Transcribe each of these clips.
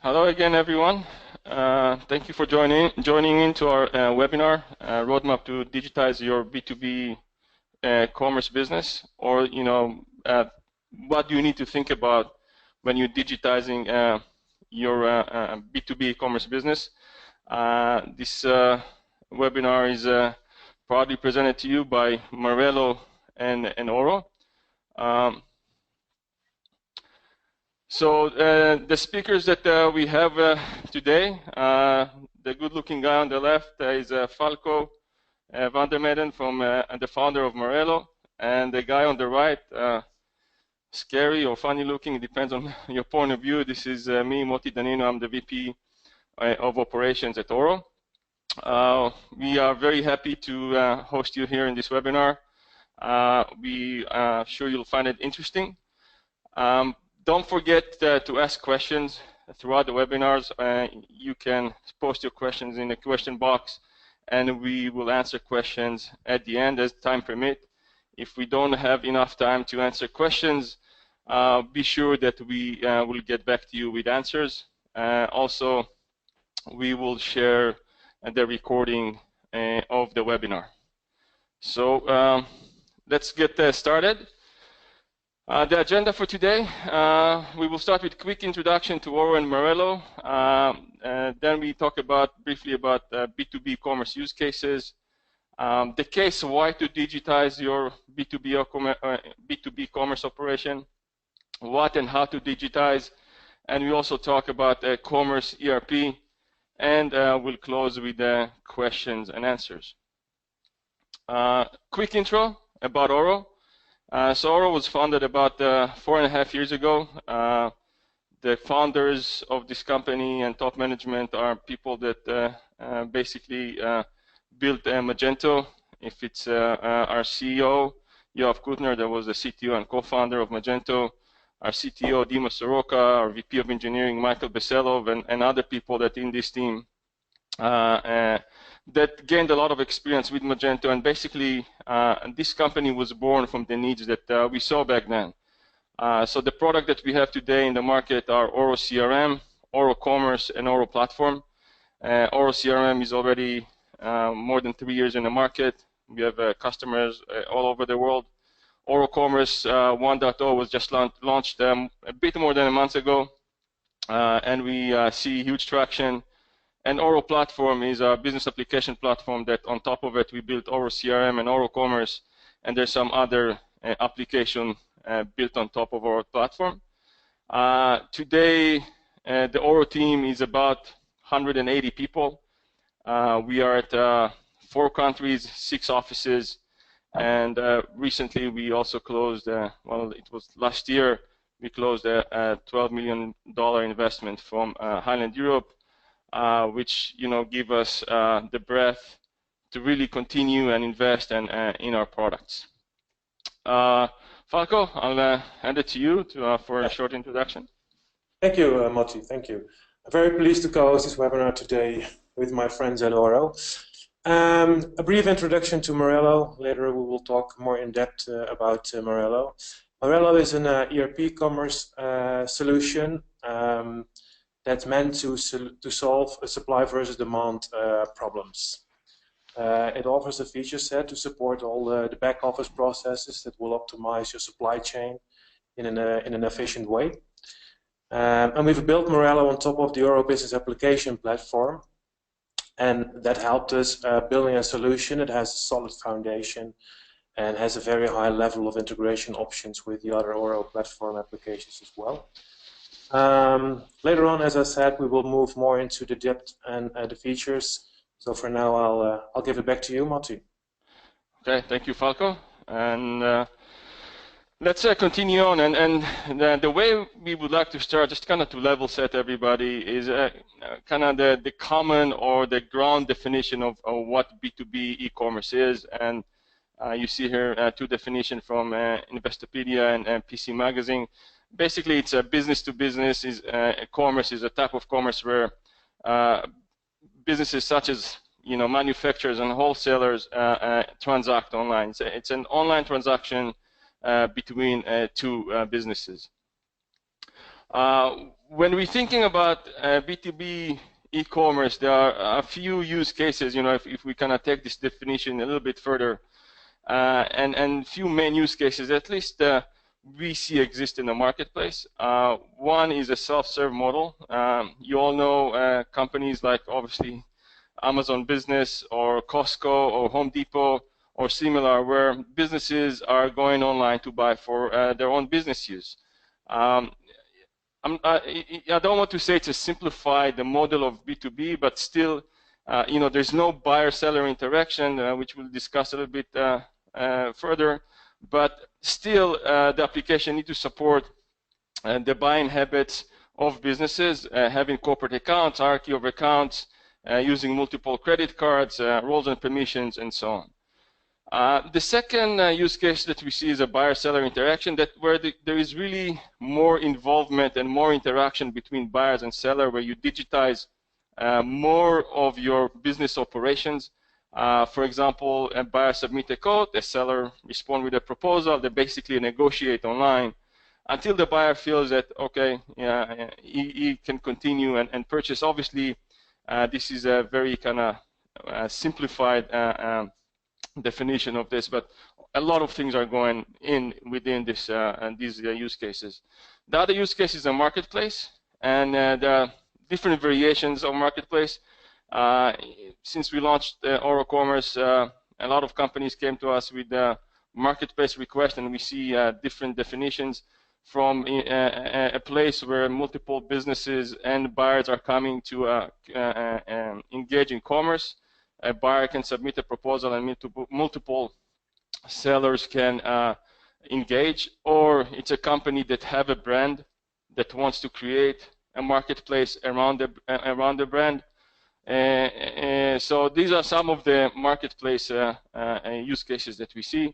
Hello again, everyone. Thank you for joining into our webinar, Roadmap to Digitize Your B2B Commerce Business, or what do you need to think about when you're digitizing your B2B commerce business. This webinar is proudly presented to you by Marello and Oro. So the speakers that we have today, the good-looking guy on the left is Falco van der Meden, from the founder of Marello, and the guy on the right, scary or funny-looking, it depends on your point of view. This is me, Moti Danino. I'm the VP of Operations at Oro. We are very happy to host you here in this webinar. We are sure you'll find it interesting. Don't forget to ask questions throughout the webinars. You can post your questions in the question box, and we will answer questions at the end as time permits. If we don't have enough time to answer questions, be sure that we will get back to you with answers. Also, we will share the recording of the webinar. So let's get started. The agenda for today, we will start with a quick introduction to Oro and Marello. Then we talk briefly about B2B commerce use cases, the case why to digitize your B2B commerce operation, what and how to digitize, and we also talk about commerce ERP, and we'll close with questions and answers. Quick intro about Oro. So Oro was founded about 4.5 years ago. The founders of this company and top management are people that basically built Magento. If it's our CEO, Yoav Kutner, that was the CTO and co-founder of Magento, our CTO, Dima Soroka, our VP of Engineering, Michael Beselov, and other people that in this team that gained a lot of experience with Magento, and basically this company was born from the needs that we saw back then. So the product that we have today in the market are Oro CRM, Oro Commerce, and Oro Platform. Oro CRM is already more than 3 years in the market. We have customers all over the world. Oro Commerce 1.0 was just launched a bit more than a month ago, and we see huge traction. And Oro Platform is a business application platform that on top of it we built Oro CRM and Oro Commerce, and there's some other application built on top of Oro Platform. Today the Oro team is about 180 people. We are at 4 countries, 6 offices, and recently we also closed, well, it was last year, we closed a $12 million investment from Highland Europe, which give us the breadth to really continue and invest in our products. Falco, I'll hand it to you for a short introduction. Thank you, Moti. Thank you. I'm very pleased to co-host this webinar today with my friends at Oro. A brief introduction to Marello. Later we will talk more in depth about Marello. Marello is an ERP commerce solution that's meant to solve supply versus demand problems. It offers a feature set to support all the back office processes that will optimize your supply chain in an efficient way. And we've built Marello on top of the Oro Business Application platform, and that helped us building a solution that has a solid foundation and has a very high level of integration options with the other Oro platform applications as well. Later on, as I said, we will move more into the depth and the features. So for now, I'll give it back to you, Moti. Okay, thank you, Falco. And let's continue on. And the way we would like to start, just kind of to level set everybody, is kind of the common or the ground definition of what B2B e-commerce is. And you see here 2 definitions from Investopedia and PC Magazine. Basically, it's a business-to-business. Commerce is a type of commerce where businesses such as manufacturers and wholesalers transact online. So it's an online transaction between 2 businesses. when we're thinking about B2B e-commerce, there are a few use cases, if we kind of take this definition a little bit further, and few main use cases, at least we see exist in the marketplace. One is a self-serve model. You all know companies like, obviously, Amazon Business or Costco or Home Depot or similar, where businesses are going online to buy for their own business use. I don't want to say it's a simplified model of B2B, but still, there's no buyer-seller interaction, which we'll discuss a little bit further. But still, the application needs to support the buying habits of businesses, having corporate accounts, hierarchy of accounts, using multiple credit cards, roles and permissions, and so on. The second use case that we see is a buyer-seller interaction, where there is really more involvement and more interaction between buyers and seller, where you digitize more of your business operations. For example, a buyer submits a quote, a seller responds with a proposal. They basically negotiate online until the buyer feels that, okay, he can continue and purchase. Obviously, this is a very kind of simplified definition of this, but a lot of things are going within this these use cases. The other use case is a marketplace, and there are different variations of marketplace. Since we launched EuroCommerce, a lot of companies came to us with marketplace requests, and we see different definitions from a place where multiple businesses and buyers are coming to engage in commerce. A buyer can submit a proposal and multiple sellers can engage, or it's a company that have a brand that wants to create a marketplace around the brand. So these are some of the marketplace use cases that we see.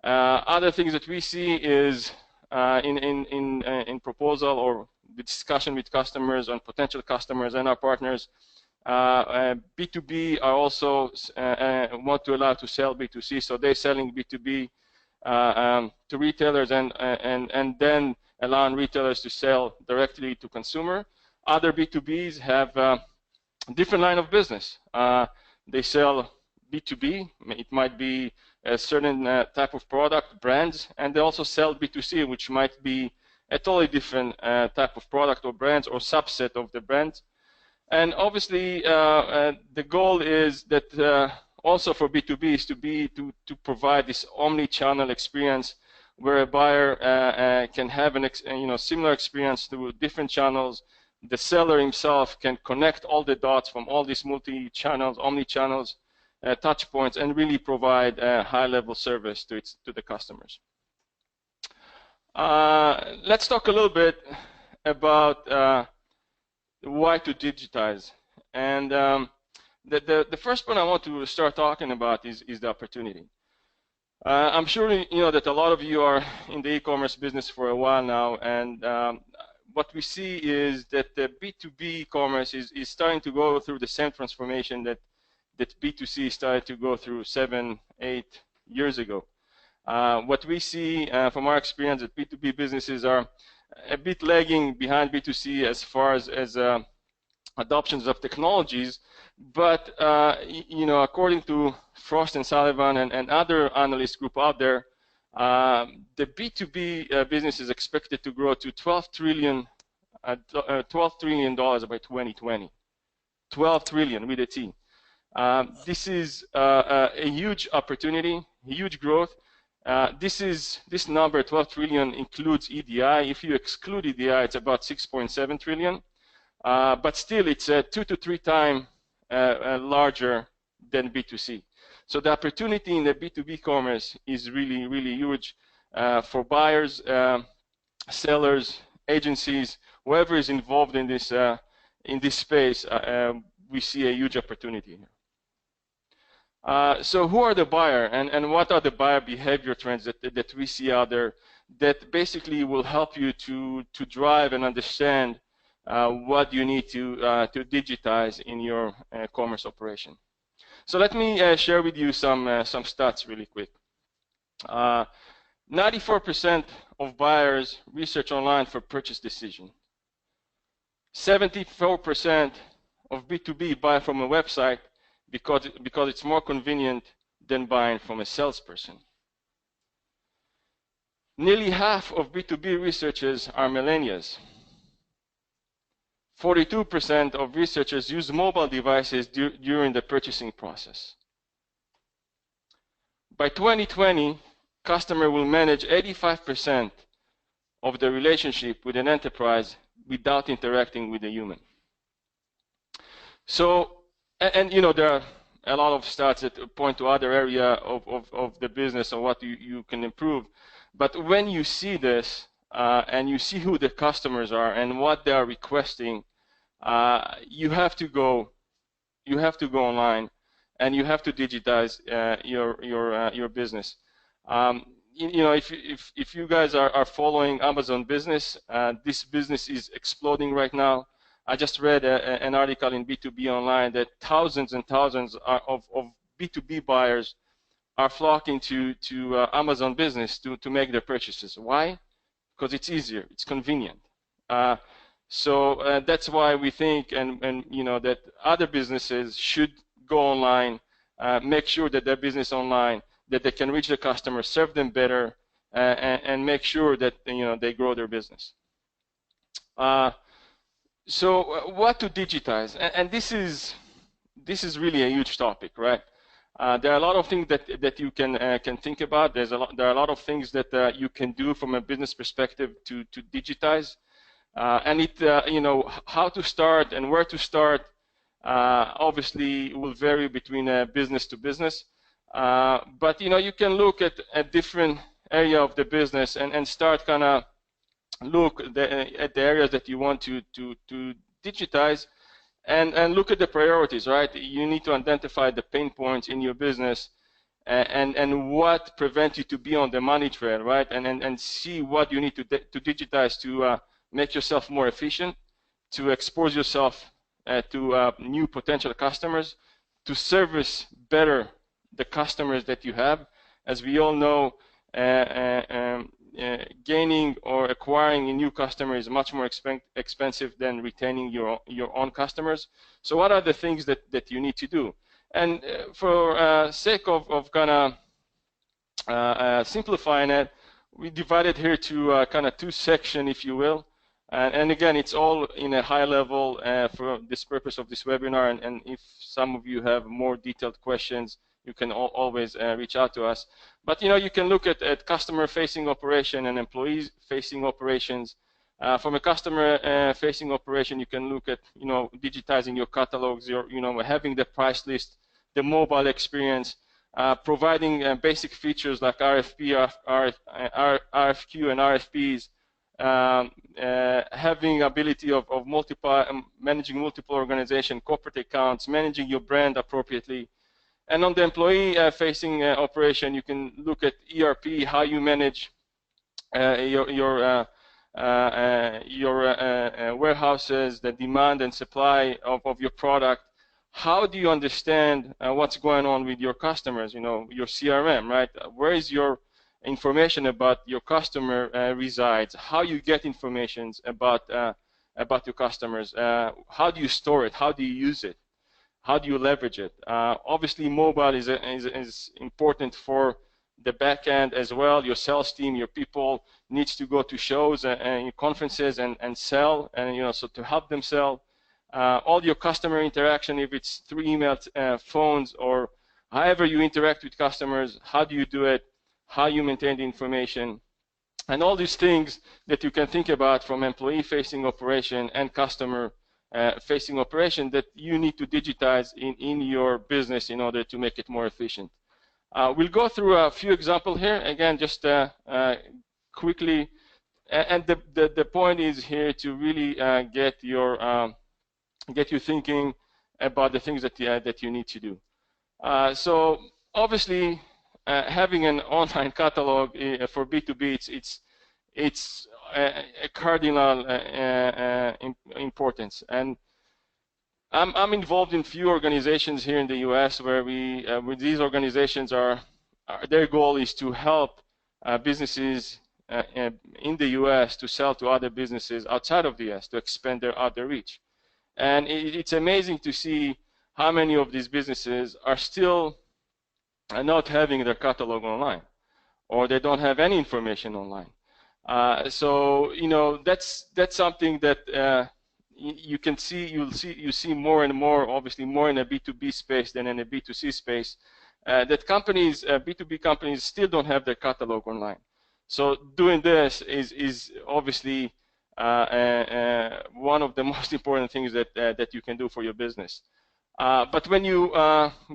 Other things that we see is in proposal or the discussion with customers and potential customers and our partners. B2B are also want to allow to sell B2C, so they're selling B2B to retailers and then allowing retailers to sell directly to consumer. Other B2Bs have different line of business. They sell B2B. It might be a certain type of product, brands, and they also sell B2C, which might be a totally different type of product or brands or subset of the brands. And obviously, the goal is that also for B2B is to provide this omni-channel experience where a buyer can have similar experience through different channels. The seller himself can connect all the dots from all these multi-channels, omni-channels, touch points, and really provide a high-level service to the customers. Let's talk a little bit about why to digitize. And the first point I want to start talking about is the opportunity. I'm sure that a lot of you are in the e-commerce business for a while now, and what we see is that the B2B commerce is starting to go through the same transformation that B2C started to go through 7-8 years ago. What we see from our experience that B2B businesses are a bit lagging behind B2C as far as adoptions of technologies, but according to Frost and Sullivan and other analyst group out there, the B2B business is expected to grow to $12 trillion by 2020. 12 trillion with a T. This is a huge opportunity, huge growth. This number, 12 trillion, includes EDI. If you exclude EDI, it's about 6.7 trillion. But still, it's 2 to 3 times larger than B2C. So the opportunity in the B2B commerce is really, really huge for buyers, sellers, agencies, whoever is involved in this space. We see a huge opportunity here. So who are the buyer, and what are the buyer behavior trends that we see out there that basically will help you to drive and understand what you need to digitize in your commerce operation. So let me share with you some stats really quick. 94% of buyers research online for purchase decision. 74% of B2B buy from a website because it's more convenient than buying from a salesperson. Nearly half of B2B researchers are millennials. 42% of researchers use mobile devices during the purchasing process. By 2020, customer will manage 85% of the relationship with an enterprise without interacting with a human. So, and you know, there are a lot of stats that point to other area of the business and what you can improve. But when you see this and you see who the customers are and what they are requesting, you have to go online and you have to digitize your business. You know, if you guys are following Amazon business, this business is exploding right now. I just read an article in B2B Online that thousands and thousands of B2B buyers are flocking to Amazon business to make their purchases. Why? Because it's easier, it's convenient. So that's why we think and you know that other businesses should go online, make sure that their business online, that they can reach the customer, serve them better, and make sure that you know they grow their business. So what to digitize? And this is really a huge topic, right? There are a lot of things that you can think about. There are a lot of things that you can do from a business perspective to digitize. And it you know, how to start and where to start obviously will vary between business to business. But you know, you can look at a different area of the business and start kind of look at the areas that you want to digitize and look at the priorities, right? You need to identify the pain points in your business and what prevents you to be on the money trail, right? And see what you need to digitize to make yourself more efficient, to expose yourself to new potential customers, to service better the customers that you have. As we all know, gaining or acquiring a new customer is much more expensive than retaining your own customers. So what are the things that you need to do? And for sake of kind of simplifying it, we divided here to kind of two sections, if you will. And again, it's all in a high level for this purpose of this webinar. And if some of you have more detailed questions, you can always reach out to us. But you know, you can look at customer-facing operation and employee-facing operations. From a customer-facing operation, you can look at digitizing your catalogs, having the price list, the mobile experience, providing basic features like RFQ and RFPs, having ability of managing multiple organization, corporate accounts, managing your brand appropriately. And on the employee-facing operation, you can look at ERP, how you manage your warehouses, the demand and supply of your product. How do you understand what's going on with your customers? Your CRM, right? Where is your information about your customer resides? How you get information about your customers? How do you store it? How do you use it? How do you leverage it? Obviously, mobile is important for the back end as well. Your sales team, your people needs to go to shows and conferences and sell, and so to help them sell. All your customer interaction, if it's through emails, phones, or however you interact with customers, how do you do it? How you maintain the information, and all these things that you can think about from employee-facing operation and customer-facing operation that you need to digitize in your business in order to make it more efficient. We'll go through a few examples here. Again, just quickly, and the point is here to really get you thinking about the things that you need to do. So obviously, having an online catalog for B2B, it's a cardinal importance. And I'm involved in few organizations here in the U.S. where with these organizations their goal is to help businesses in the US to sell to other businesses outside of the US to expand their other reach. And it's amazing to see how many of these businesses are still not having their catalog online, or they don't have any information online. So that's something that you can see. You see more and more, obviously more in a B2B space than in a B2C space. That companies, B2B companies, still don't have their catalog online. So doing this is obviously one of the most important things that you can do for your business. But when you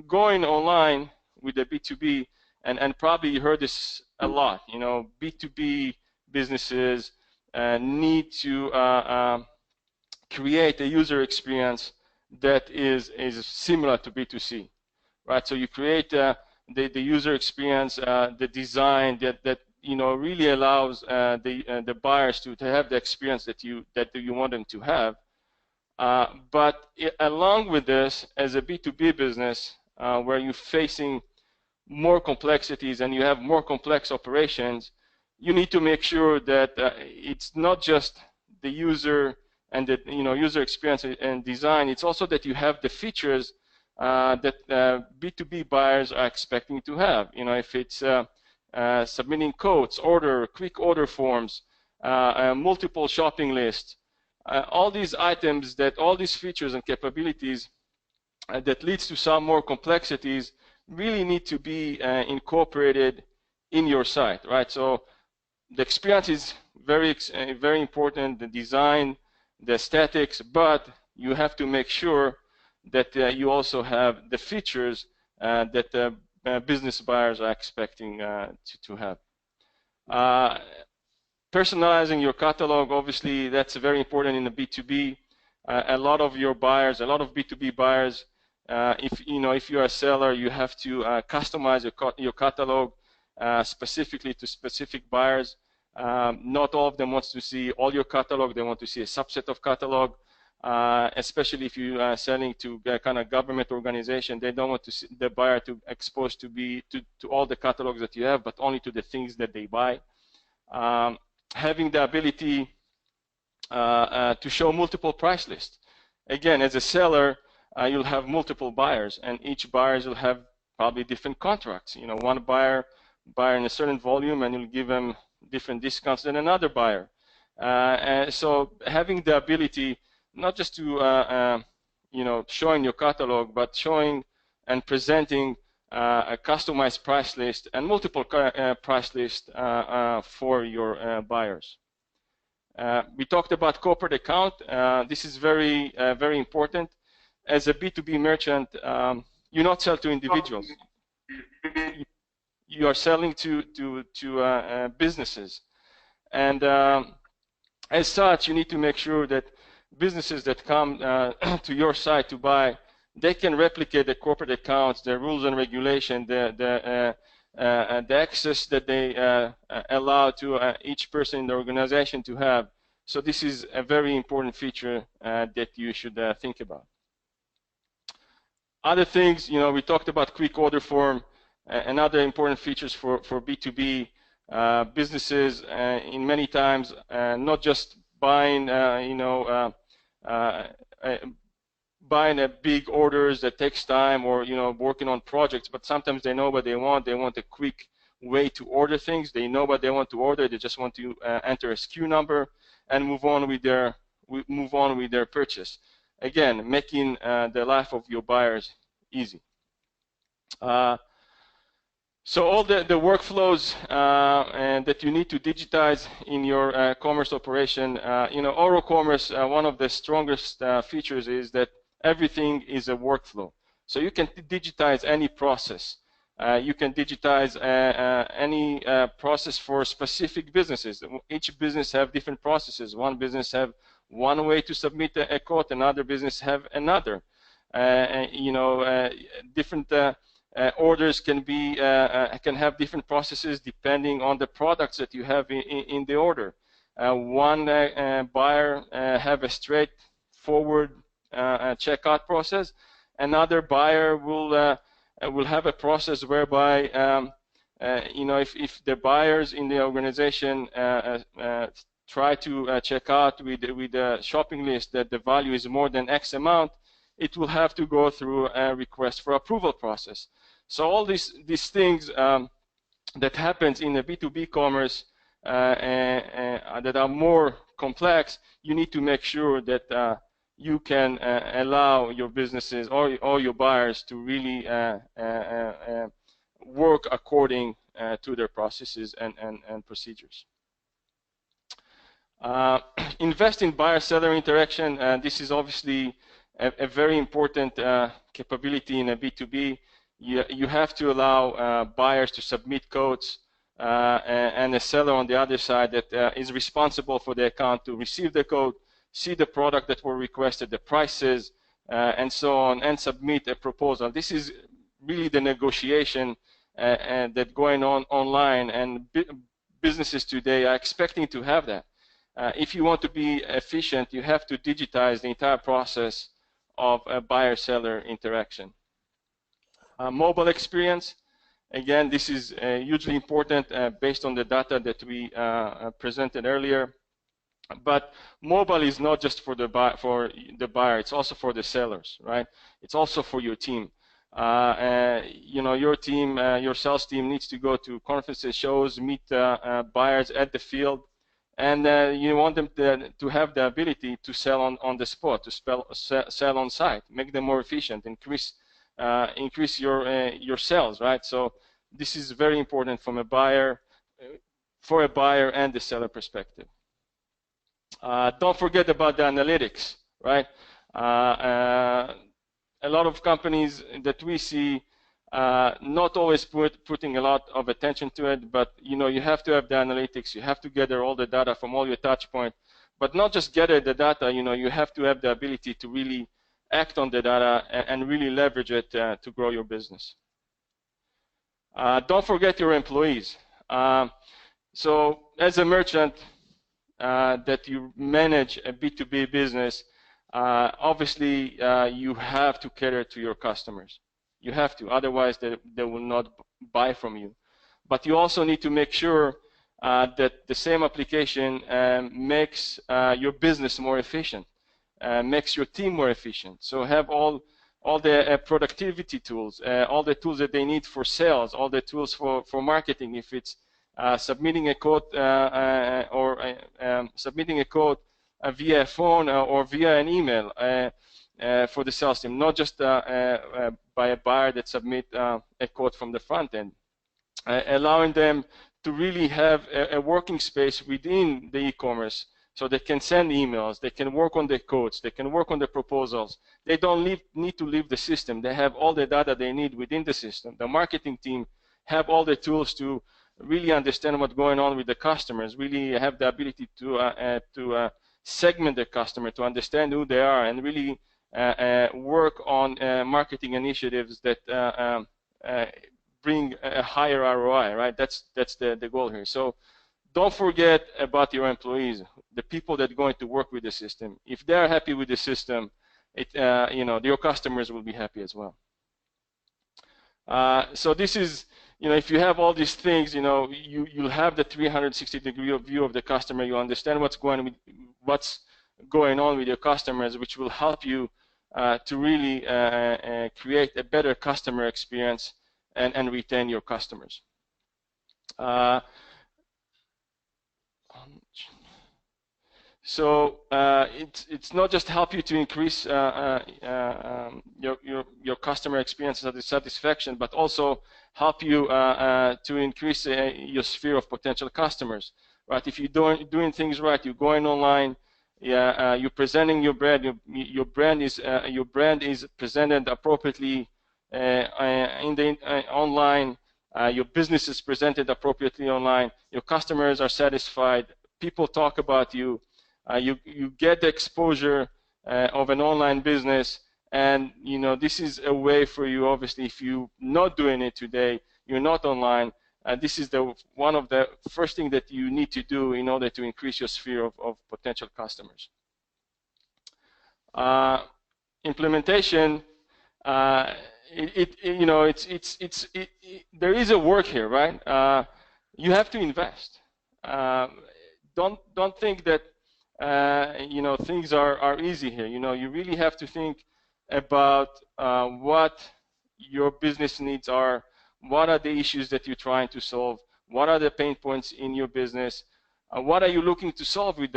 going online with the B2B, and probably you heard this a lot, B2B businesses need to create a user experience that is similar to B2C, right? So you create the user experience, the design that really allows the buyers to have the experience that you want them to have. But along with this, as a B2B business, where you're facing more complexities and you have more complex operations, you need to make sure that it's not just the user and the user experience and design. It's also that you have the features that B2B buyers are expecting to have. If it's submitting quotes, quick order forms, multiple shopping lists, all these items, all these features and capabilities that leads to some more complexities really need to be incorporated in your site, right? So the experience is very important, the design, the aesthetics, but you have to make sure that you also have the features that business buyers are expecting to have. Personalizing your catalog, obviously, that's very important in the B2B. A lot of your buyers, a lot of B2B buyers, if you're a seller, you have to customize your catalog specifically to specific buyers. Not all of them want to see all your catalog. They want to see a subset of catalog, especially if you are selling to a kind of government organization. They don't want to see the buyer to exposed to all the catalogs that you have, but only to the things that they buy. Having the ability to show multiple price lists. Again, as a seller, you'll have multiple buyers, and each buyer will have probably different contracts. One buyer in a certain volume, and you'll give them different discounts than another buyer. And so having the ability not just to showing your catalog, but showing and presenting a customized price list and multiple price lists for your buyers. We talked about corporate account. This is very important. As a B2B merchant, you not sell to individuals. You are selling to businesses, and as such, you need to make sure that businesses that come to your site to buy, they can replicate the corporate accounts, the rules and regulation, the access that they allow to each person in the organization to have. So this is a very important feature that you should think about. Other things, we talked about quick order form and other important features for B2B businesses. In many times, not just buying, buying a big orders that takes time, or working on projects, but sometimes they know what they want. They want a quick way to order things. They know what they want to order. They just want to enter a SKU number and move on with their purchase. Again, making the life of your buyers easy. So all the workflows and that you need to digitize in your commerce operation, Oro Commerce, one of the strongest features is that everything is a workflow. So you can digitize any process. You can digitize any process for specific businesses. Each business have different processes. One business have one way to submit a quote, another business have another. Different orders can have different processes depending on the products that you have in the order. One buyer have a straightforward checkout process. Another buyer will have a process whereby if the buyers in the organization try to check out with a shopping list that the value is more than X amount, it will have to go through a request for approval process. So all these things that happens in the B2B commerce that are more complex, you need to make sure that you can allow your businesses or your buyers to really work according to their processes and procedures. Invest in buyer-seller interaction. This is obviously a very important capability in a B2B. You have to allow buyers to submit codes and a seller on the other side that is responsible for the account to receive the code, see the product that were requested, the prices, and so on, and submit a proposal. This is really the negotiation that going on online, and businesses today are expecting to have that. If you want to be efficient, you have to digitize the entire process of a buyer-seller interaction. Mobile experience, again, this is hugely important based on the data that we presented earlier. But mobile is not just for the buyer, it's also for the sellers, right? It's also for your team. Your team, your sales team needs to go to conferences, shows, meet buyers at the field, and you want them to have the ability to sell on the spot, to sell on site, make them more efficient, increase your sales, right? So this is very important from a buyer, for a buyer and the seller perspective. Don't forget about the analytics, right? A lot of companies that we see not always putting a lot of attention to it, but you have to have the analytics, you have to gather all the data from all your touch points, but not just gather the data, you have to have the ability to really act on the data and really leverage it to grow your business. Don't forget your employees. So as a merchant that you manage a B2B business, obviously you have to cater to your customers. You have to, otherwise they will not buy from you. But you also need to make sure that the same application makes your business more efficient, makes your team more efficient. So have all the productivity tools, all the tools that they need for sales, all the tools for marketing. If it's submitting a code submitting a code via a phone or via an email for the sales team, not just by a buyer that submit a code from the front end. Allowing them to really have a working space within the e-commerce, so they can send emails, they can work on the codes, they can work on the proposals. They don't need to leave the system. They have all the data they need within the system. The marketing team have all the tools to really understand what's going on with the customers, really have the ability to segment the customer, to understand who they are, and really work on marketing initiatives that bring a higher ROI, right? That's the goal here. So don't forget about your employees, the people that are going to work with the system. If they're happy with the system, your customers will be happy as well. So this is, if you have all these things, you'll have the 360-degree view of the customer. You understand what's going on with your customers, which will help you to really create a better customer experience and retain your customers. So it's not just help you to increase your customer experience and satisfaction, but also help you to increase your sphere of potential customers. Right? If you're doing things right, you're going online, you're presenting your brand. Your brand is presented appropriately online. Your business is presented appropriately online. Your customers are satisfied. People talk about you. You get the exposure of an online business, and this is a way for you. Obviously, if you're not doing it today, you're not online. This is one of the first things that you need to do in order to increase your sphere of potential customers. Implementation. you know, there is a work here, right? You have to invest. Don't think that you know, things are easy here. You know, you really have to think about what your business needs are, what are the issues that you're trying to solve, what are the pain points in your business, what are you looking to solve with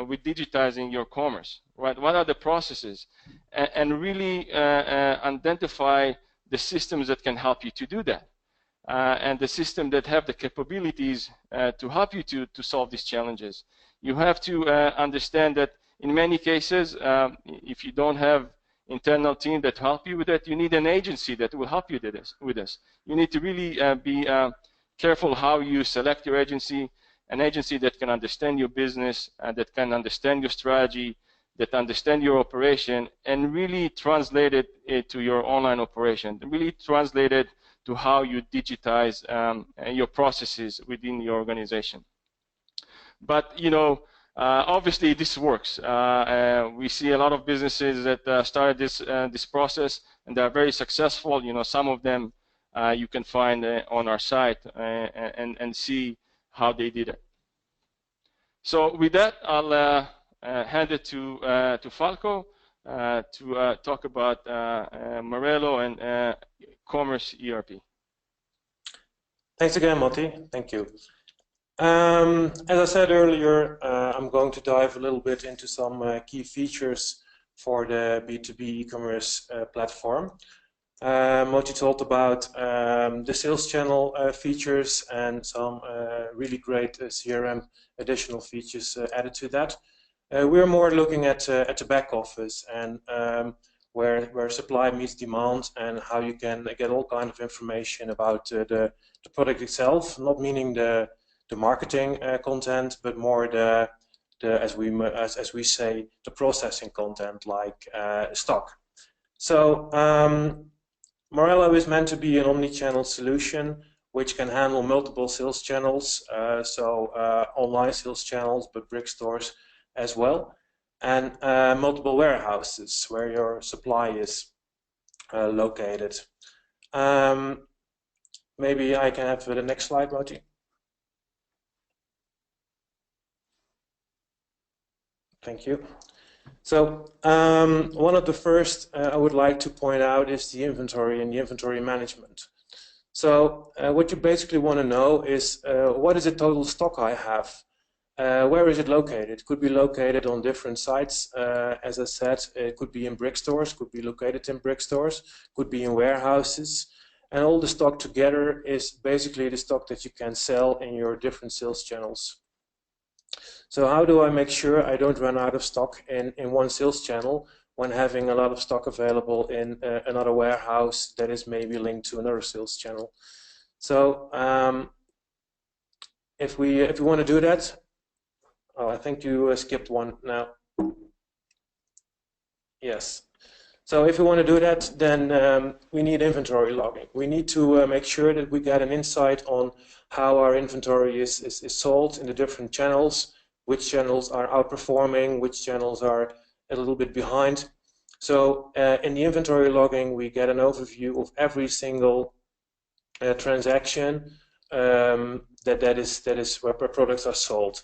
with digitizing your commerce, right? What are the processes, and really identify the systems that can help you to do that, and the system that have the capabilities to help you to solve these challenges. You have to understand that in many cases, if you don't have internal team that help you with that, you need an agency that will help you with this. You need to really be careful how you select your agency, an agency that can understand your business, that can understand your strategy, that understand your operation, and really translate it to your online operation, really translate it to how you digitize your processes within your organization. But, you know, obviously this works. We see a lot of businesses that started this process, and they are very successful. You know, some of them you can find on our site and see how they did it. So with that, I'll hand it to Falco to talk about Marello and Commerce ERP. Thanks again, Matti. Thank you. As I said earlier, I'm going to dive a little bit into some key features for the B2B e-commerce platform. Moti talked about the sales channel features and some really great CRM additional features added to that. We're more looking at the back office and where supply meets demand and how you can get all kinds of information about the product itself, not meaning the marketing content, but more as we say, the processing content, like stock. So Marello is meant to be an omni-channel solution which can handle multiple sales channels, online sales channels, but brick stores as well, and multiple warehouses where your supply is located. Maybe I can have the next slide, Moti. Thank you. So one of the first I would like to point out is the inventory and the inventory management. So what you basically want to know is what is the total stock I have? Where is it located? It could be located on different sites. As I said, it could be in brick stores, could be located in brick stores, could be in warehouses. And all the stock together is basically the stock that you can sell in your different sales channels. So how do I make sure I don't run out of stock in one sales channel when having a lot of stock available in another warehouse that is maybe linked to another sales channel? So if we want to do that, oh, I think you skipped one now. Yes. So if we want to do that, then we need inventory logging. We need to make sure that we get an insight on how our inventory is sold in the different channels, which channels are outperforming, which channels are a little bit behind. So in the inventory logging, we get an overview of every single transaction that is where products are sold.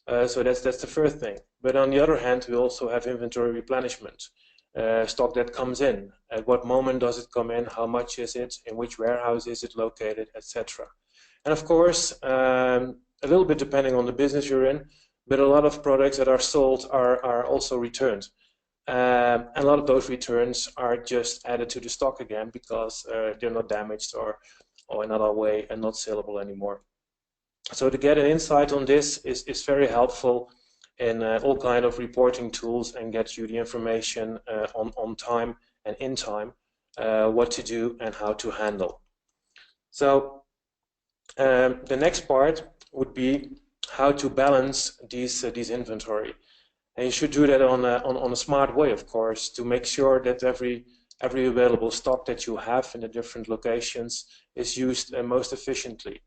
So that's the first thing. But on the other hand, we also have inventory replenishment. Stock that comes in. At what moment does it come in? How much is it? In which warehouse is it located, etc. And of course, a little bit depending on the business you're in, but a lot of products that are sold are also returned. And a lot of those returns are just added to the stock again because they're not damaged or another way and not saleable anymore. So to get an insight on this is very helpful in all kind of reporting tools and get you the information on time and in time, what to do and how to handle. So the next part would be how to balance these inventory. And you should do that on a smart way, of course, to make sure that every available stock that you have in the different locations is used most efficiently.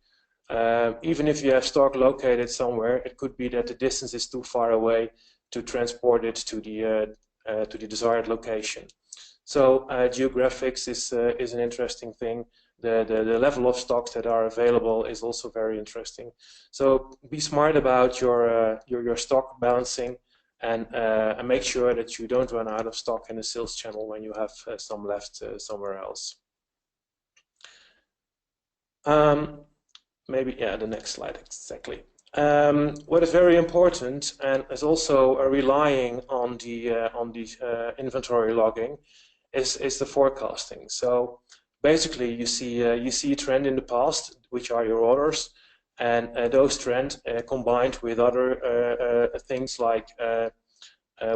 Even if you have stock located somewhere, it could be that the distance is too far away to transport it to the desired location. So geographics is an interesting thing. The level of stocks that are available is also very interesting. So be smart about your stock balancing, and make sure that you don't run out of stock in the sales channel when you have some left somewhere else. Maybe, yeah, the next slide, exactly. What is very important and is also relying on the inventory logging is the forecasting. So basically, you see a trend in the past, which are your orders, and those trends combined with other things like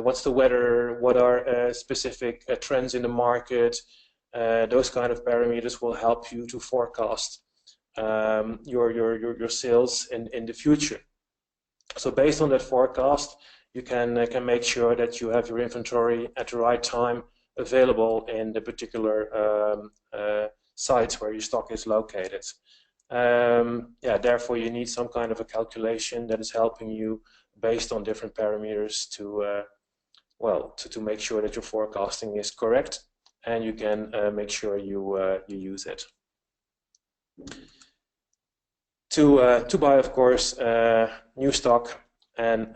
what's the weather, what are specific trends in the market. Those kind of parameters will help you to forecast your sales in the future. So based on that forecast, you can make sure that you have your inventory at the right time available in the particular sites where your stock is located. Yeah, therefore you need some kind of a calculation that is helping you based on different parameters to to make sure that your forecasting is correct, and you can make sure you use it. To buy, of course, new stock, and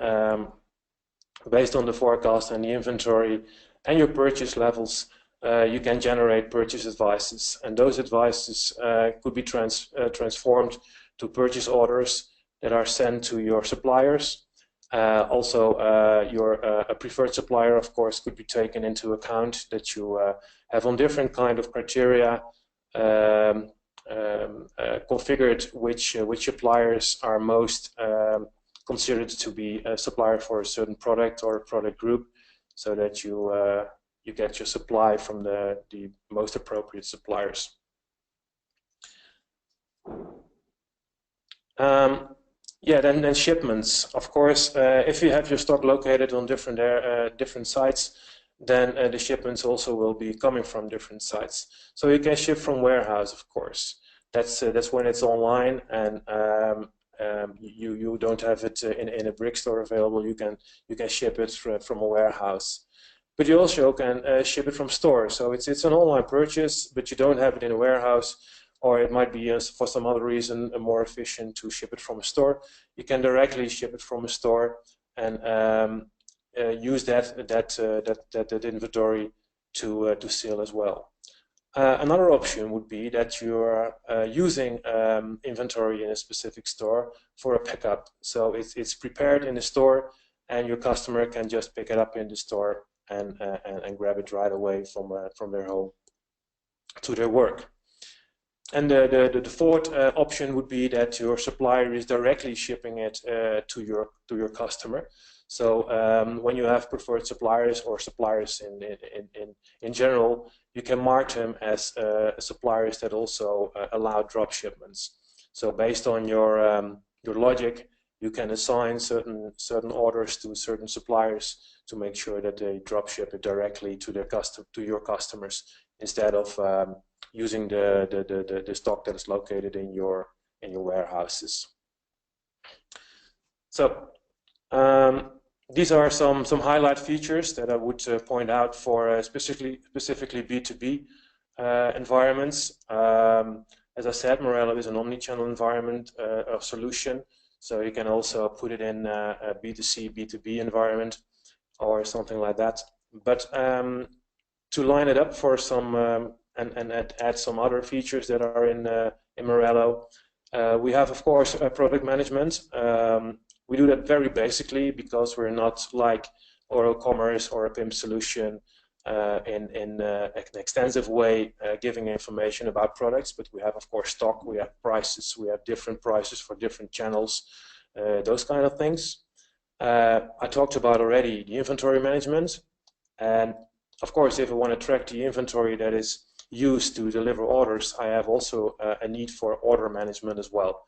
based on the forecast and the inventory and your purchase levels, you can generate purchase advices, and those advices could be transformed to purchase orders that are sent to your suppliers. Also, your preferred supplier, of course, could be taken into account, that you have on different kind of criteria configured which suppliers are most considered to be a supplier for a certain product or a product group, so that you get your supply from the most appropriate suppliers. Yeah, then shipments. Of course, if you have your stock located on different sites, then the shipments also will be coming from different sites. So you can ship from warehouse, of course. That's when it's online, and you don't have it in a brick store available. You can ship it from a warehouse. But you also can ship it from store. So it's an online purchase, but you don't have it in a warehouse, or it might be for some other reason more efficient to ship it from a store. You can directly ship it from a store and use that inventory to sell as well. Another option would be that you're using inventory in a specific store for a pickup. So it's prepared in the store, and your customer can just pick it up in the store and grab it right away from their home to their work. And the fourth option would be that your supplier is directly shipping it to your customer. So when you have preferred suppliers, or suppliers in general, you can mark them as suppliers that also allow drop shipments. So based on your logic, you can assign certain orders to certain suppliers to make sure that they drop ship it directly to your customers, instead of using the stock that is located in your warehouses. So these are some highlight features that I would point out for specifically B2B environments. As I said, Marello is an omni-channel environment solution, so you can also put it in a B2C, B2B environment, or something like that. But to line it up for some and add some other features that are in Marello, we have, of course, product management. We do that very basically, because we're not like eCommerce or a PIM solution in an extensive way giving information about products, but we have, of course, stock, we have prices, we have different prices for different channels, those kind of things. I talked about already the inventory management, and of course, if I want to track the inventory that is used to deliver orders, I have also a need for order management as well.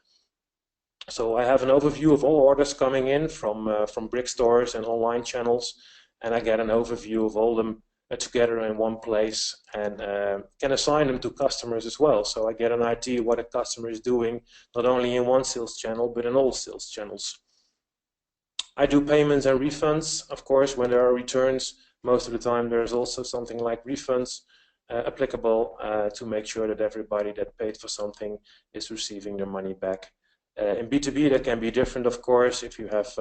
So I have an overview of all orders coming in from brick stores and online channels, and I get an overview of all them together in one place, and can assign them to customers as well. So I get an idea what a customer is doing, not only in one sales channel, but in all sales channels. I do payments and refunds, of course, when there are returns. most of the time there's also something like refunds applicable to make sure that everybody that paid for something is receiving their money back. In B2B that can be different, of course. If you have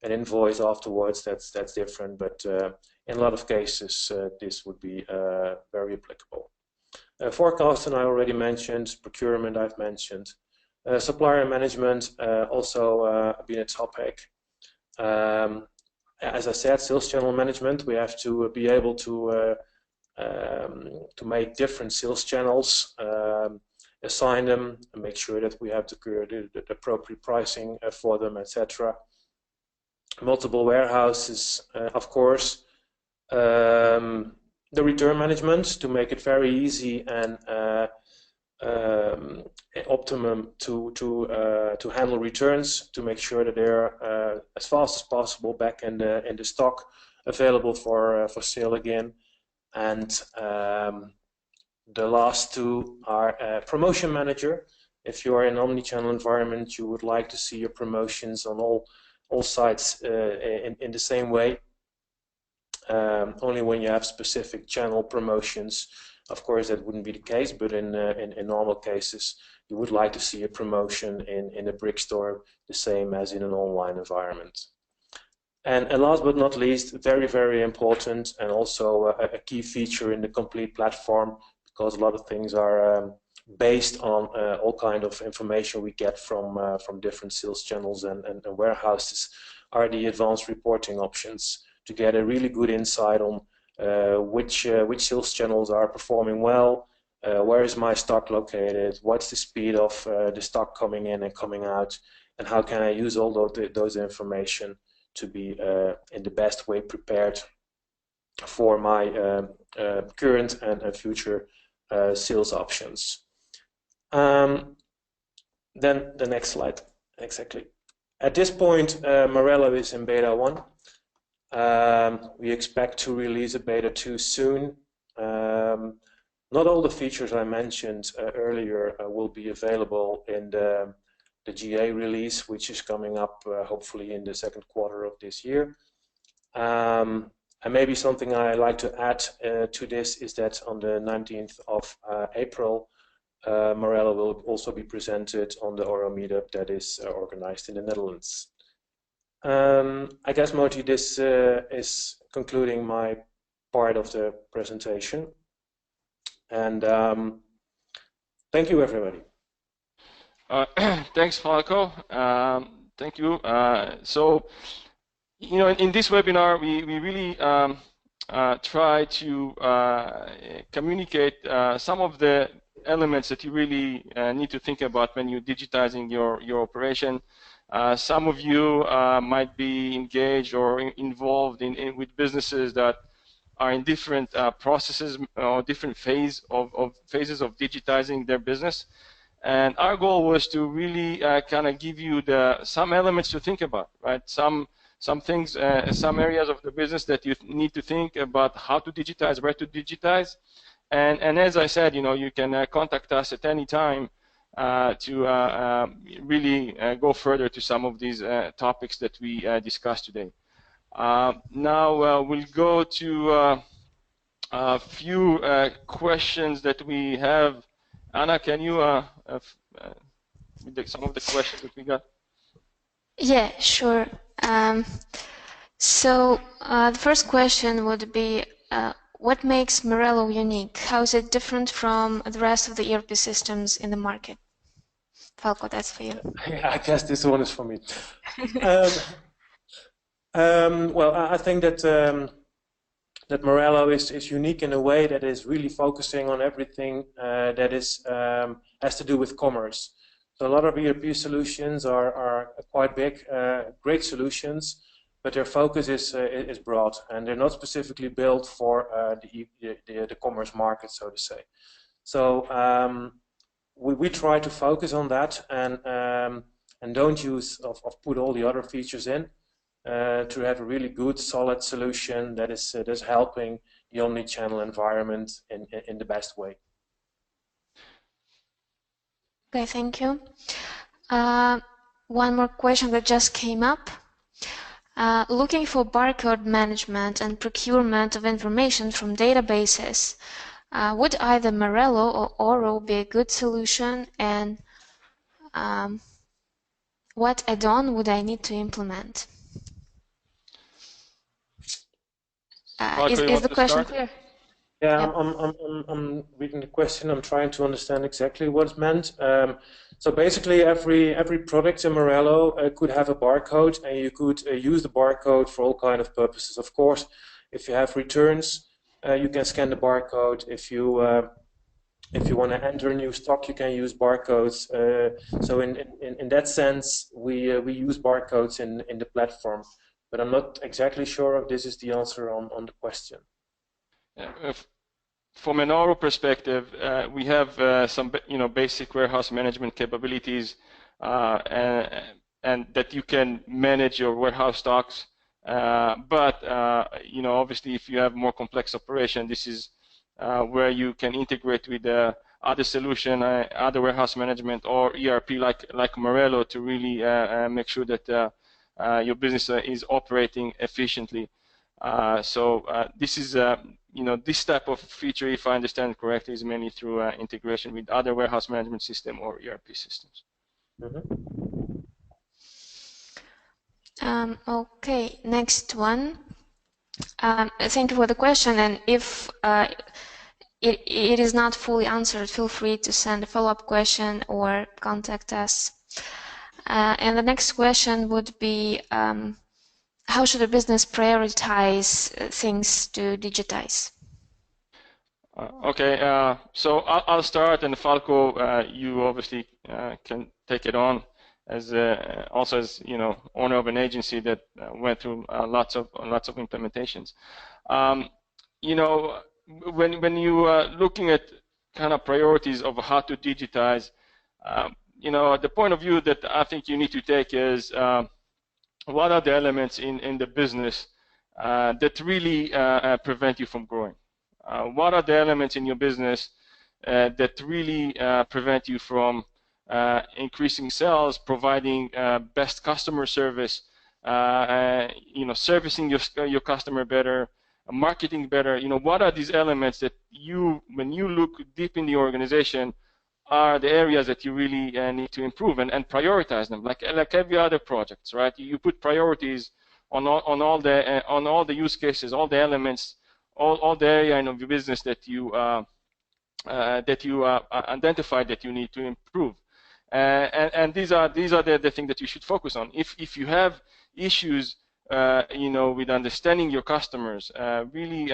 an invoice afterwards, that's different, but in a lot of cases this would be very applicable. Forecasting I already mentioned, procurement I've mentioned. Supplier management also been a topic. As I said, sales channel management, we have to be able to make different sales channels, assign them, and make sure that we have the appropriate pricing for them, etc. Multiple warehouses, of course. The return management to make it very easy and optimum to handle returns, to make sure that they're as fast as possible back in the stock, available for sale again. And the last two are promotion manager. If you are in an omnichannel environment, you would like to see your promotions on all sites in the same way. Only when you have specific channel promotions, of course, that wouldn't be the case, but in normal cases, you would like to see a promotion in a brick store the same as in an online environment. And last but not least, very, very important, and also a key feature in the complete platform, because a lot of things are based on all kind of information we get from different sales channels and warehouses, are the advanced reporting options to get a really good insight on which sales channels are performing well, where is my stock located, what's the speed of the stock coming in and coming out, and how can I use all those information to be in the best way prepared for my current and future sales options. Then the next slide, exactly. At this point, Marello is in beta 1. We expect to release a beta 2 soon. Not all the features I mentioned earlier will be available in the GA release, which is coming up hopefully in the second quarter of this year. And maybe something I like to add to this is that on the 19th of April, Marello will also be presented on the Oro meetup that is organized in the Netherlands. I guess, Moti, this is concluding my part of the presentation. And thank you, everybody. Thanks, Falco. Thank you. So, you know, in this webinar, we really try to communicate some of the elements that you really need to think about when you're digitizing your operation. Some of you might be engaged or involved with businesses that are in different processes or different phases of digitizing their business. And our goal was to really kind of give you some elements to think about, right? Some things, some areas of the business that you need to think about how to digitize, where to digitize. And as I said, you know, you can contact us at any time to really go further to some of these topics that we discussed today. Now we'll go to a few questions that we have. Anna, can you some of the questions that we got? Yeah, sure. So the first question would be, what makes Marello unique? How is it different from the rest of the ERP systems in the market? Falco, that's for you. Yeah, I guess this one is for me. Well, I think that that Marello is unique in a way that is really focusing on everything that is has to do with commerce. So a lot of ERP solutions are quite big, great solutions, but their focus is broad, and they're not specifically built for the commerce market, so to say. So we try to focus on that and don't use put all the other features in to have a really good, solid solution that is helping the omni-channel environment in the best way. Okay, thank you. One more question that just came up. Looking for barcode management and procurement of information from databases, would either Marello or Oro be a good solution, and what add-on would I need to implement? Falco, you Is want the to question start? clear? Yeah, Yep. I'm reading the question. I'm trying to understand exactly what is meant. So basically, every product in Marello could have a barcode, and you could use the barcode for all kind of purposes. Of course, if you have returns, you can scan the barcode. If you want to enter a new stock, you can use barcodes. So in that sense, we use barcodes in the platform. But I'm not exactly sure if this is the answer on the question. From an Oro perspective, we have some basic warehouse management capabilities, and that you can manage your warehouse stocks. But obviously, if you have more complex operation, this is where you can integrate with other solution, other warehouse management or ERP like Marello to really make sure that your business is operating efficiently. So this is this type of feature, if I understand correctly, is mainly through integration with other warehouse management system or ERP systems. Okay, next one. Thank you for the question, and if it is not fully answered, feel free to send a follow-up question or contact us. And the next question would be, how should a business prioritize things to digitize? Okay, so I'll start, and Falco, you obviously can take it on as also as owner of an agency that went through lots of implementations. When you are looking at kind of priorities of how to digitize, the point of view that I think you need to take is what are the elements in the business that really prevent you from growing? What are the elements in your business that really prevent you from increasing sales, providing best customer service, servicing your customer better, marketing better? What are these elements that when you look deep in the organization, are the areas that you really need to improve and prioritize them, like every other project, right? You put priorities on all the use cases, all the elements, all the area of your business that you identified that you need to improve, and these are the things that you should focus on. If you have issues, with understanding your customers, really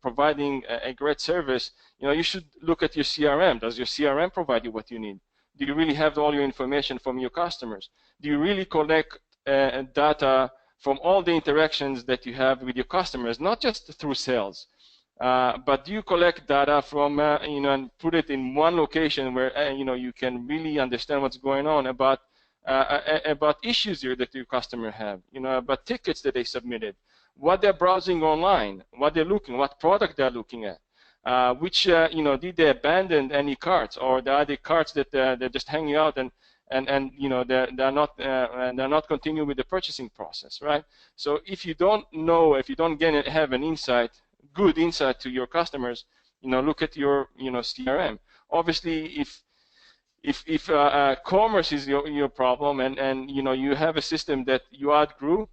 providing a great service, you should look at your CRM. Does your CRM provide you what you need? Do you really have all your information from your customers? Do you really collect data from all the interactions that you have with your customers, not just through sales, but do you collect data from, and put it in one location where, you can really understand what's going on about issues here that your customer have, about tickets that they submitted, what they're browsing online, what product they're looking at, which, did they abandon any carts, or are there carts that they're just hanging out and they're not continuing with the purchasing process, right? So if you don't know, if you don't have an good insight to your customers, look at your CRM. Obviously, if commerce is your problem, and you have a system that you outgrew,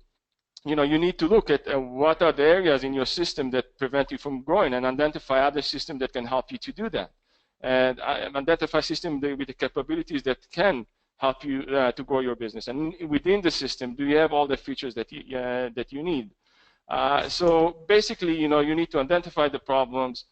you need to look at what are the areas in your system that prevent you from growing, and identify other systems that can help you to do that, and identify systems with the capabilities that can help you to grow your business. And within the system, do you have all the features that you need? So basically, you need to identify the problems,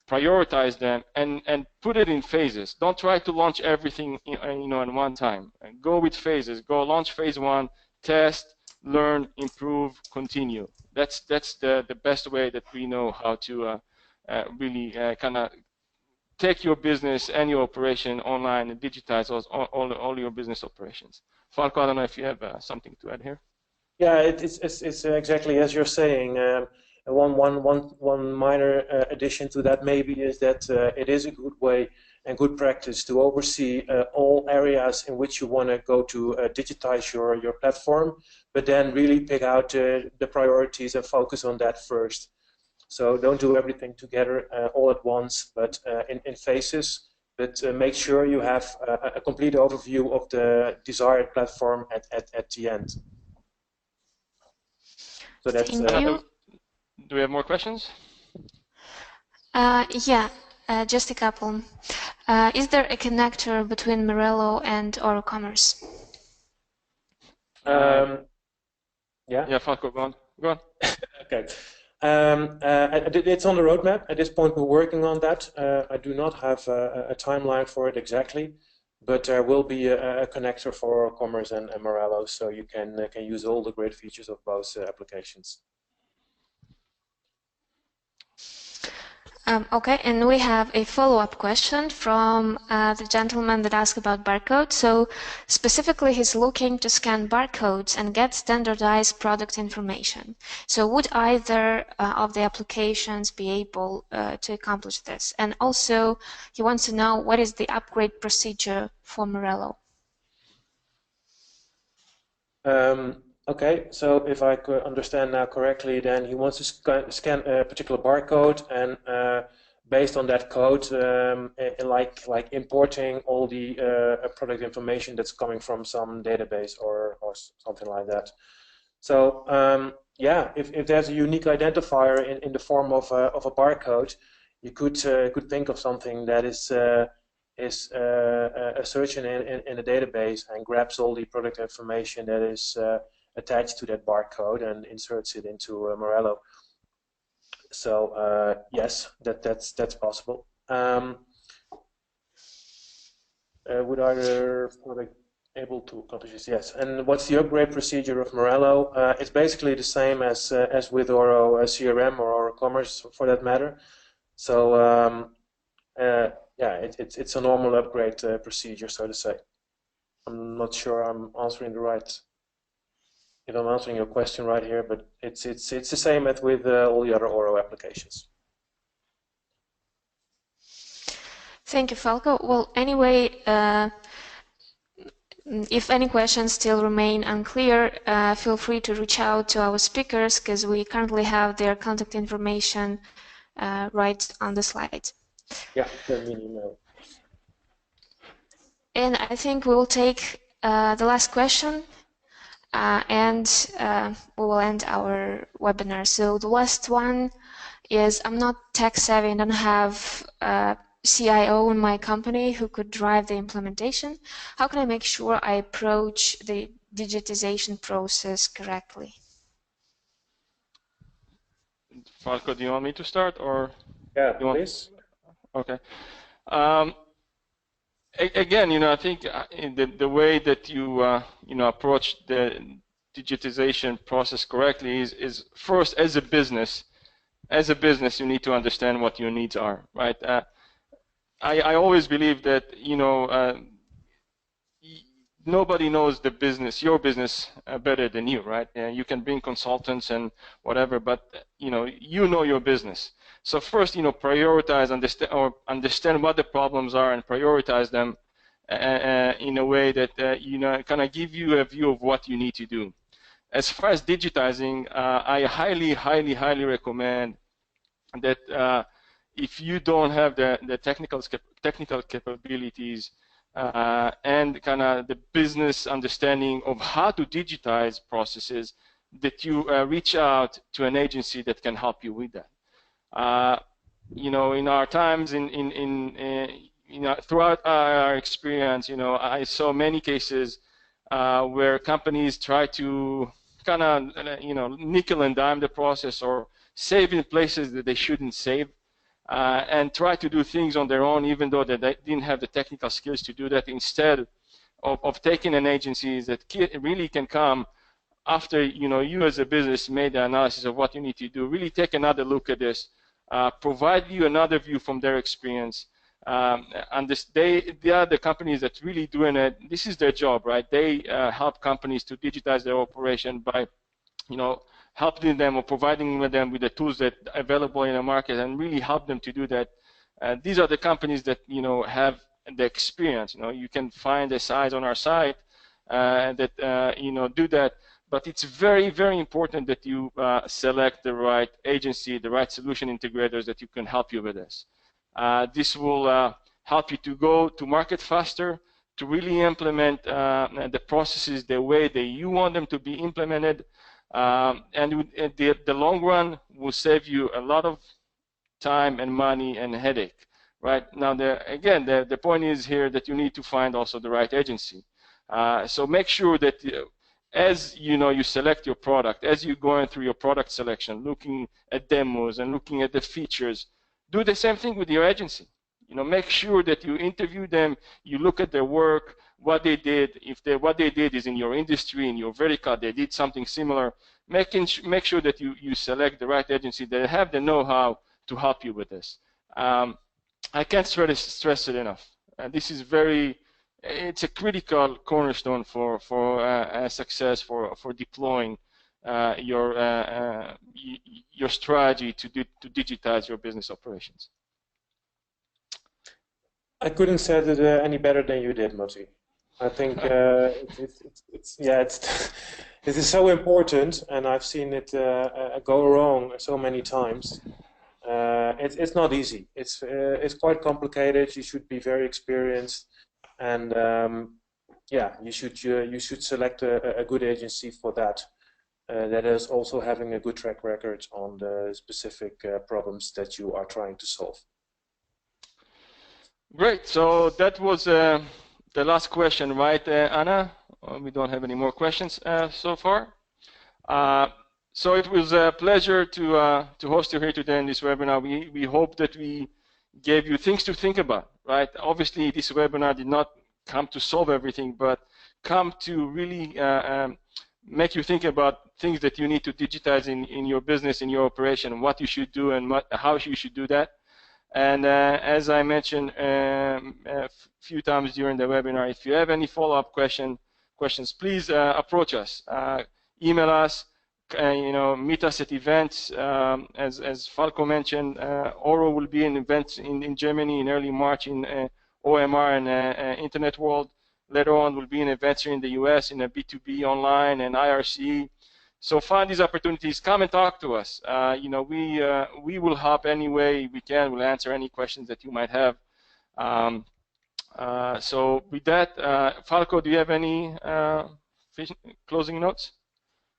prioritize them, and put it in phases. Don't try to launch everything in one time. Go with phases. Go launch phase 1, test, learn, improve, continue. That's the best way that we know how to really kind of take your business and your operation online and digitize all your business operations. Falco, I don't know if you have something to add here. Yeah, it's exactly as you're saying. One minor addition to that maybe is that it is a good way and good practice to oversee all areas in which you want to go to digitize your platform, but then really pick out the priorities and focus on that first. So don't do everything together all at once, but in phases. But make sure you have a complete overview of the desired platform at the end. So that's. Thank you. Do we have more questions? Yeah, just a couple. Is there a connector between Marello and eCommerce? Yeah. Yeah, Falco, go on. Go on. Okay. It's on the roadmap. At this point, we're working on that. I do not have a timeline for it exactly, but there will be a connector for eCommerce and Marello, so you can use all the great features of both applications. Okay, and we have a follow-up question from the gentleman that asked about barcode. So specifically, he's looking to scan barcodes and get standardized product information. So would either of the applications be able to accomplish this? And also, he wants to know what is the upgrade procedure for Marello? Okay, so if I could understand now correctly, then he wants to scan a particular barcode, and based on that code, like importing all the product information that's coming from some database or something like that. So yeah, if there's a unique identifier in the form of a barcode, you could think of something that is a search in a database and grabs all the product information that is attached to that barcode and inserts it into Marello. So yes, that's possible. Would either product able to accomplish this? Yes. And what's the upgrade procedure of Marello? It's basically the same as with Oro CRM or eCommerce for that matter. So yeah, it's a normal upgrade procedure, so to say. I'm not sure I'm answering if I'm answering your question right here, but it's the same as with all the other Oro applications. Thank you, Falco. Well, anyway, if any questions still remain unclear, feel free to reach out to our speakers because we currently have their contact information right on the slide. Yeah, send me an email. And I think we will take the last question and we will end our webinar. So the last one is, I'm not tech savvy and don't have a CIO in my company who could drive the implementation. How can I make sure I approach the digitization process correctly? Falco, do you want me to start, or? Yeah, please. Okay. Again, I think the way that you approach the digitization process correctly is first, as a business, you need to understand what your needs are, right? I always believe that nobody knows your business better than you, right? You can bring consultants and whatever, but you know your business. So first, prioritize, understand what the problems are, and prioritize them in a way that kind of give you a view of what you need to do. As far as digitizing, I highly recommend that if you don't have the technical capabilities and kind of the business understanding of how to digitize processes, that you reach out to an agency that can help you with that. In our times, throughout our experience, I saw many cases where companies try to kind of, nickel and dime the process or save in places that they shouldn't save, and try to do things on their own, even though they didn't have the technical skills to do that, instead of taking an agency that really can come after you as a business made the analysis of what you need to do, really take another look at this, provide you another view from their experience. And they are the companies that really doing it. This is their job, right? They help companies to digitize their operation by, helping them or providing them with the tools that are available in the market and really help them to do that. These are the companies that have the experience. You can find the size on our site that do that. But it's very, very important that you select the right agency, the right solution integrators that you can help you with this. This will help you to go to market faster, to really implement the processes the way that you want them to be implemented. And the long run will save you a lot of time and money and headache. Right now, again, the point is here that you need to find also the right agency. So make sure that as you select your product, as you're going through your product selection, looking at demos and looking at the features, do the same thing with your agency. Make sure that you interview them, you look at their work, what they did. If what they did is in your industry, in your vertical, they did something similar, make sure that you select the right agency that have the know-how to help you with this. I can't stress it enough. This is it's a critical cornerstone for success for deploying your strategy to digitize your business operations. I couldn't say it any better than you did, Moti. I think it is so important, and I've seen it go wrong so many times. It's not easy. It's quite complicated. You should be very experienced, and you should select a good agency for that. That is also having a good track record on the specific problems that you are trying to solve. Great. So that was the last question, right, Anna? We don't have any more questions so far. So it was a pleasure to host you here today in this webinar. We hope that we gave you things to think about, right? Obviously, this webinar did not come to solve everything, but come to really make you think about things that you need to digitize in your business, in your operation, what you should do and how you should do that. And as I mentioned a few times during the webinar, if you have any follow-up questions, please approach us, email us, meet us at events. As Falco mentioned, Oro will be in events in Germany in early March in OMR and Internet World. Later on, we'll be in events here in the US in a B2B online and IRC. So find these opportunities. Come and talk to us. We will help any way we can. We'll answer any questions that you might have. So with that, Falco, do you have any closing notes?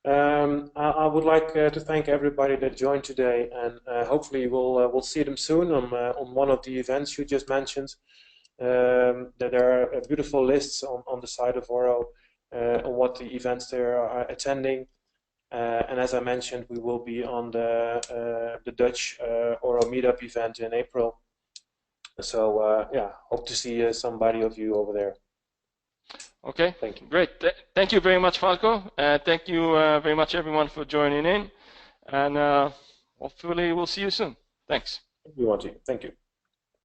I would like to thank everybody that joined today, and hopefully we'll see them soon on one of the events you just mentioned. There are beautiful lists on the side of Oro on what the events they are attending. And as I mentioned, we will be on the Dutch Oro meetup event in April. So hope to see somebody of you over there. Okay, thank you. Great. Thank you very much, Falco. Thank you very much, everyone, for joining in. And hopefully we'll see you soon. Thanks. Thank you, Monty. Thank you.